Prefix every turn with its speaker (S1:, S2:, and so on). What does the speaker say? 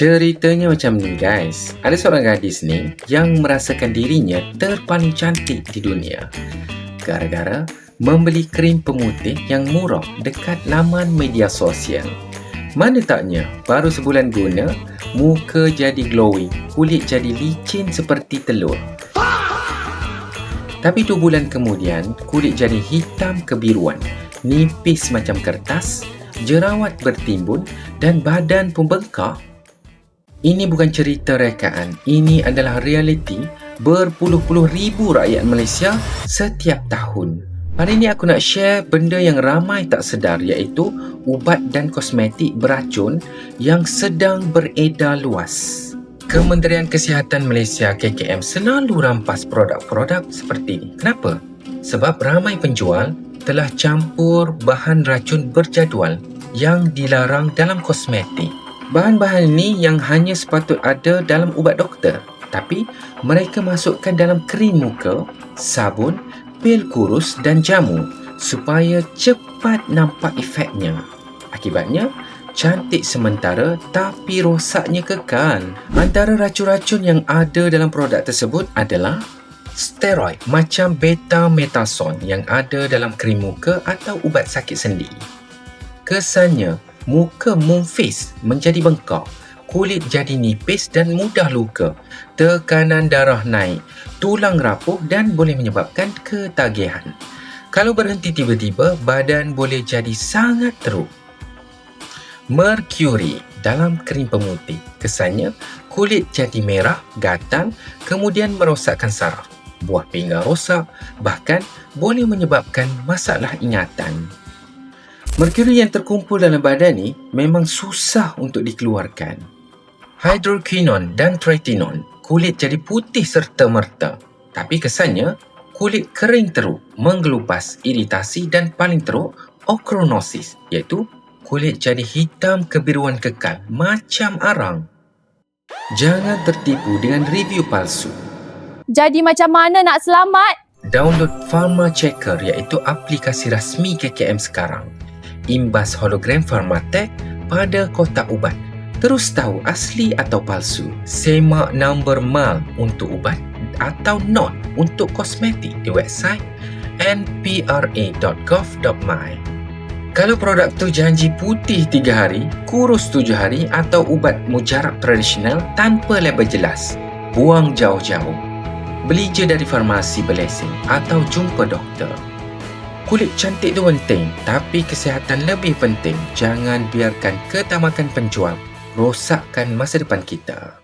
S1: Ceritanya macam ni guys. Ada seorang gadis ni yang merasakan dirinya terpaling cantik di dunia gara-gara membeli krim pemutih yang murah dekat laman media sosial. Mana taknya baru sebulan guna, muka jadi glowing, kulit jadi licin seperti telur. Tapi 2 bulan kemudian, kulit jadi hitam kebiruan, nipis macam kertas, jerawat bertimbun dan badan pun bengkak. Ini bukan cerita rekaan, ini adalah realiti berpuluh-puluh ribu rakyat Malaysia setiap tahun. Hari ini aku nak share benda yang ramai tak sedar, iaitu ubat dan kosmetik beracun yang sedang beredar luas. Kementerian Kesihatan Malaysia KKM selalu rampas produk-produk seperti ini. Kenapa? Sebab ramai penjual telah campur bahan racun berjadual yang dilarang dalam kosmetik. Bahan-bahan ini yang hanya sepatut ada dalam ubat doktor, tapi mereka masukkan dalam krim muka, sabun, pil kurus dan jamu supaya cepat nampak efeknya. Akibatnya, cantik sementara tapi rosaknya kekal. Antara racun-racun yang ada dalam produk tersebut adalah steroid macam betamethasone yang ada dalam krim muka atau ubat sakit sendi. Kesannya, muka memfis menjadi bengkak, kulit jadi nipis dan mudah luka, tekanan darah naik, tulang rapuh dan boleh menyebabkan ketagihan. Kalau berhenti tiba-tiba, badan boleh jadi sangat teruk. Merkuri dalam krim pemutih, kesannya kulit jadi merah, gatal, kemudian merosakkan saraf, buah pinggang rosak, bahkan boleh menyebabkan masalah ingatan. Merkuri yang terkumpul dalam badan ni memang susah untuk dikeluarkan. Hydroquinone dan tretinoin, kulit jadi putih serta-merta. Tapi kesannya, kulit kering teruk, menggelubas, iritasi dan paling teruk, ochronosis, iaitu kulit jadi hitam kebiruan kekal macam arang. Jangan tertipu dengan review palsu.
S2: Jadi macam mana nak selamat?
S1: Download Pharma Checker, iaitu aplikasi rasmi KKM sekarang. Imbas hologram Pharmatech pada kotak ubat. Terus tahu asli atau palsu. Semak nombor MAL untuk ubat atau NOT untuk kosmetik di website npra.gov.my. Kalau produk tu janji putih 3 hari, kurus 7 hari atau ubat mujarab tradisional tanpa label jelas, buang jauh-jauh. Beli je dari farmasi berlesen atau jumpa doktor. Kulit cantik tu penting, tapi kesihatan lebih penting. Jangan biarkan ketamakan penjual rosakkan masa depan kita.